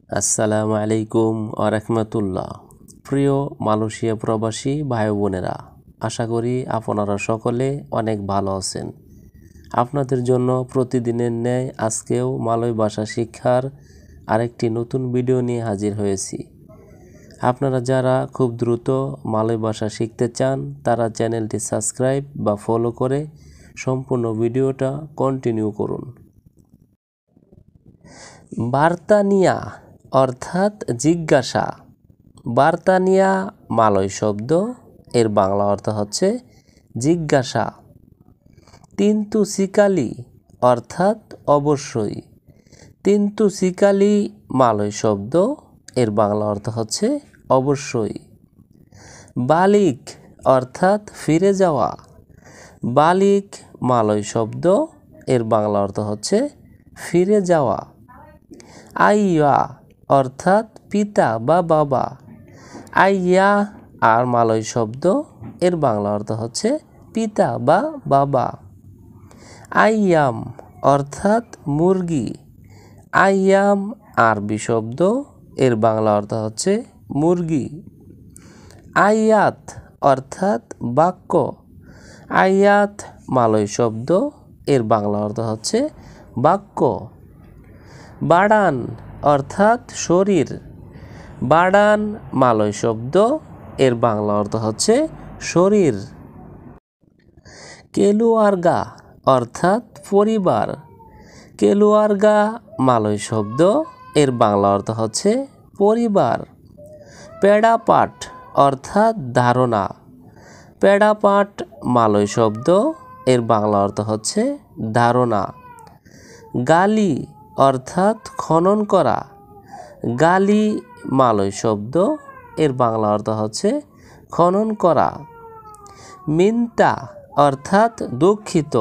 আসসালামু আলাইকুম ওয়া রাহমাতুল্লাহ। প্রিয় মালয়েশিয়া প্রবাসী ভাই বোনেরা, আশা করি আপনারা সকলে অনেক ভালো আছেন। আপনাদের জন্য প্রতিদিনের ন্যায় আজকেও মালয় ভাষা শিক্ষার আরেকটি নতুন ভিডিও নিয়ে হাজির হয়েছি। আপনারা যারা খুব দ্রুত মালয় ভাষা শিখতে চান তারা চ্যানেলটি সাবস্ক্রাইব বা ফলো করে সম্পূর্ণ ভিডিওটা কন্টিনিউ করুন। বার্তানিয়া অর্থাৎ জিজ্ঞাসা। বার্তানিয়া মালয় শব্দ, এর বাংলা অর্থ হচ্ছে জিজ্ঞাসা। তিন্তু সিকালি অর্থাৎ অবশ্যই। তিন্তু সিকালি মালয় শব্দ, এর বাংলা অর্থ হচ্ছে অবশ্যই। বালিক অর্থাৎ ফিরে যাওয়া। বালিক মালয় শব্দ, এর বাংলা অর্থ হচ্ছে ফিরে যাওয়া। আইয়া অর্থাৎ পিতা বা বাবা। আইয়া আর মালয় শব্দ, এর বাংলা অর্থ হচ্ছে পিতা বা বাবা। আইয়াম অর্থাৎ মুরগি। আইয়াম আরবি শব্দ, এর বাংলা অর্থ হচ্ছে মুরগি। আয়াত অর্থাৎ বাক্য। আয়াত মালয় শব্দ, এর বাংলা অর্থ হচ্ছে বাক্য। বাড়ান অর্থাৎ শরীর। বাড়ান মালয় শব্দ, এর বাংলা অর্থ হচ্ছে শরীর। কেলুয়ার্গা অর্থাৎ পরিবার। কেলুয়ার্গা মালয় শব্দ, এর বাংলা অর্থ হচ্ছে পরিবার। পেড়াপাট অর্থাৎ ধারণা। পেড়াপাট মালয় শব্দ, এর বাংলা অর্থ হচ্ছে ধারণা। গালি অর্থাৎ খনন করা। গালি মালয় শব্দ, এর বাংলা অর্থ হচ্ছে খনন করা। মিন্তা অর্থাৎ দুঃখিত।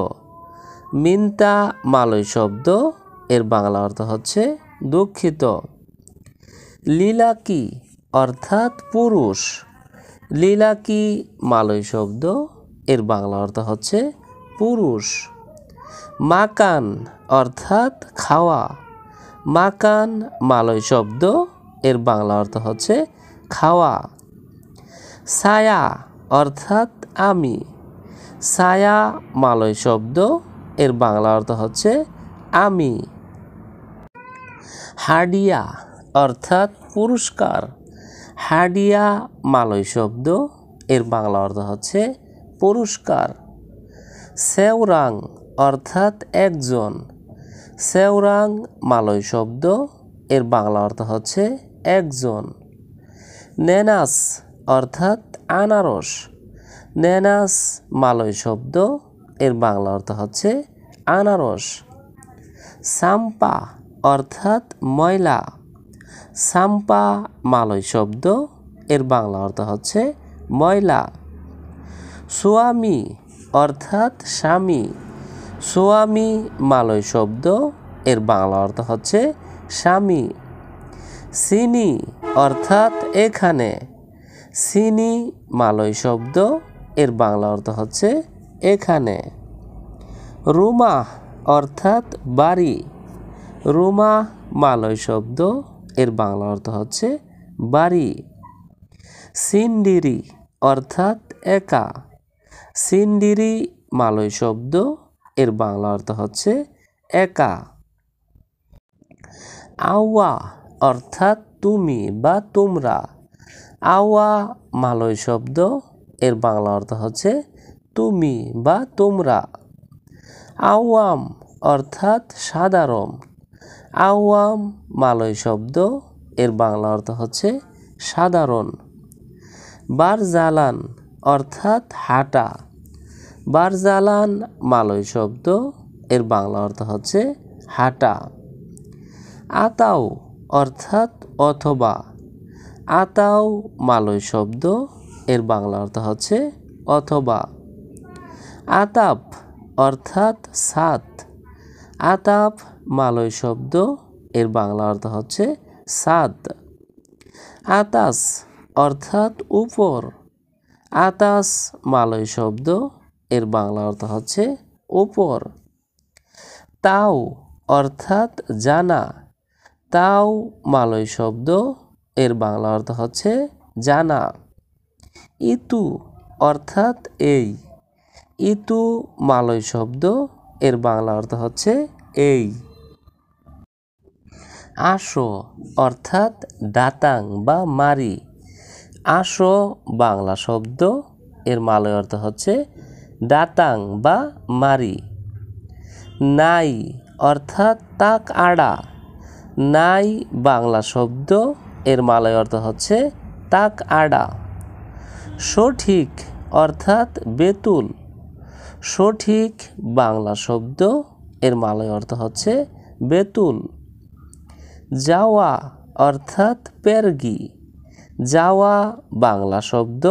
মিন্তা মালয় শব্দ, এর বাংলা অর্থ হচ্ছে দুঃখিত। লিলাকি অর্থাৎ পুরুষ। লিলাকি মালয় শব্দ, এর বাংলা অর্থ হচ্ছে পুরুষ। মাকান অর্থাৎ খাওয়া। মাকান মালয় শব্দ, এর বাংলা অর্থ হচ্ছে খাওয়া। ছায়া অর্থাৎ আমি। ছায়া মালয় শব্দ, এর বাংলা অর্থ হচ্ছে আমি। হাডিয়া অর্থাৎ পুরস্কার। হাডিয়া মালয় শব্দ, এর বাংলা অর্থ হচ্ছে পুরস্কার। সেওরাং অর্থাৎ একজন। সেওরাং মালয় শব্দ, এর বাংলা অর্থ হচ্ছে একজন। নেনাস অর্থাৎ আনারস। নেনাস মালয় শব্দ, এর বাংলা অর্থ হচ্ছে আনারস। সাম্পা অর্থাৎ ময়লা। সাম্পা মালয় শব্দ, এর বাংলা অর্থ হচ্ছে ময়লা। সোয়ামী অর্থাৎ স্বামী। সোয়ামী মালয় শব্দ, এর বাংলা অর্থ হচ্ছে স্বামী। সিনি অর্থাৎ এখানে। সিনি মালয় শব্দ, এর বাংলা অর্থ হচ্ছে এখানে। রুমা অর্থাৎ বাড়ি। রুমা মালয় শব্দ, এর বাংলা অর্থ হচ্ছে বাড়ি। সিন্ডিরি অর্থাৎ একা। সিন্ডিরি মালয় শব্দ, এর বাংলা অর্থ হচ্ছে একা। আওয়া অর্থাৎ তুমি বা তোমরা। আওয়া মালয় শব্দ, এর বাংলা অর্থ হচ্ছে তুমি বা তোমরা। আওয়াম অর্থাৎ সাধারণ। আওয়াম মালয় শব্দ, এর বাংলা অর্থ হচ্ছে সাধারণ। বারজালান অর্থাৎ হাঁটা। বারজালান মালয় শব্দ, এর বাংলা অর্থ হচ্ছে হাঁটা। আতাও অর্থাৎ অথবা। আতাও মালয় শব্দ, এর বাংলা অর্থ হচ্ছে অথবা। আতাপ অর্থাৎ ছাদ। আতাপ মালয় শব্দ, এর বাংলা অর্থ হচ্ছে ছাদ। আতাস অর্থাৎ উপর। আতাস মালয় শব্দ, এর বাংলা অর্থ হচ্ছে উপর। তাও অর্থাৎ জানা। তাও মালয় শব্দ, এর বাংলা অর্থ হচ্ছে জানা। ইতু অর্থাৎ এই, ইতু মালয় শব্দ, এর বাংলা অর্থ হচ্ছে এই। আসো অর্থাৎ দাতাং বা মারি, আসো বাংলা শব্দ, এর মালয় অর্থ হচ্ছে দাতাং বা মারি। নাই অর্থাৎ তাক আড়া, নাই বাংলা শব্দ, এর মালয় অর্থ হচ্ছে তাক আড়া। সঠিক অর্থাৎ বেতুল, সঠিক বাংলা শব্দ, এর মালয় অর্থ হচ্ছে বেতুল। যাওয়া অর্থাৎ পেরগি, যাওয়া বাংলা শব্দ,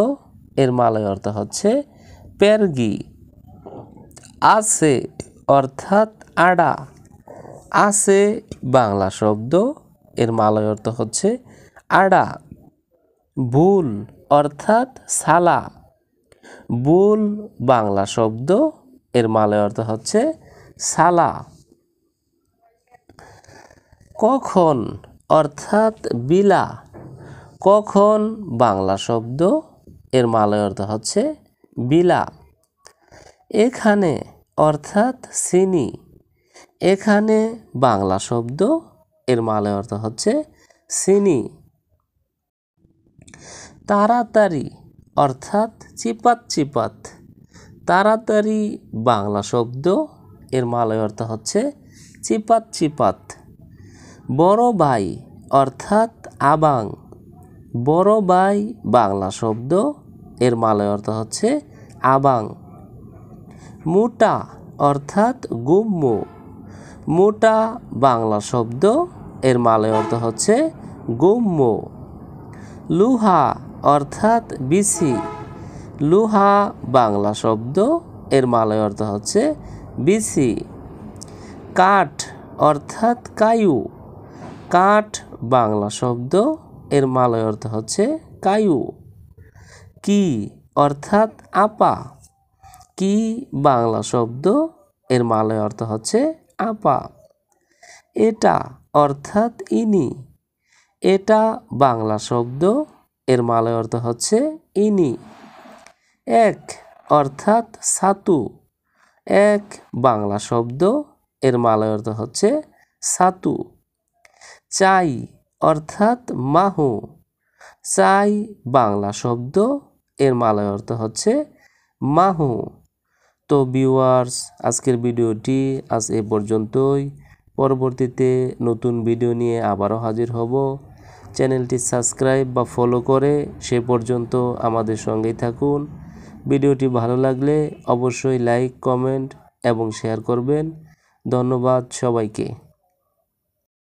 এর মালয় অর্থ হচ্ছে পেরগি। আছে অর্থাৎ আড়া, আছে বাংলা শব্দ, এর মালয় অর্থ হচ্ছে আড়া। ভুল অর্থাৎ সালা, ভুল বাংলা শব্দ, এর মালয় অর্থ হচ্ছে সালা। কখন অর্থাৎ বিলা, কখন বাংলা শব্দ, এর মালয় অর্থ হচ্ছে বিলা। এখানে অর্থাৎ চিনি, এখানে বাংলা শব্দ, এর মালয় অর্থ হচ্ছে চিনি। তাড়াতাড়ি অর্থাৎ চিপাত চিপাত, তাড়াতাড়ি বাংলা শব্দ, এর মালয় অর্থ হচ্ছে চিপাত চিপাত। বড় ভাই অর্থাৎ আবাং, বড় ভাই বাংলা শব্দ, এর মালয় অর্থ হচ্ছে আবাং। মোটা অর্থাৎ গুম্ম, মোটা বাংলা শব্দ, এর মালয় অর্থ হচ্ছে গুম্ম। লুহা অর্থাৎ বিসি, লুহা বাংলা শব্দ, এর মালয় অর্থ হচ্ছে বিসি। কাঠ অর্থাৎ কায়ু, কাঠ বাংলা শব্দ, এর মালয় অর্থ হচ্ছে কায়ু। কি অর্থাৎ আপা, কি বাংলা শব্দ, এর মালয় অর্থ হচ্ছে আপা। এটা অর্থাৎ ইনি, এটা বাংলা শব্দ, এর মালয় অর্থ হচ্ছে ইনি। এক অর্থাৎ ছাতু, এক বাংলা শব্দ, এর মালয় অর্থ হচ্ছে ছাতু। চাই অর্থাৎ মাহু, চাই বাংলা শব্দ, এর মালয় অর্থ হচ্ছে মাহু। তো ভিউয়ার্স, আজকের ভিডিওটি আজ এ পর্যন্তই। পরবর্তীতে নতুন ভিডিও নিয়ে আবারও হাজির হব। চ্যানেলটি সাবস্ক্রাইব বা ফলো করে সে পর্যন্ত আমাদের সঙ্গেই থাকুন। ভিডিওটি ভালো লাগলে অবশ্যই লাইক, কমেন্ট এবং শেয়ার করবেন। ধন্যবাদ সবাইকে।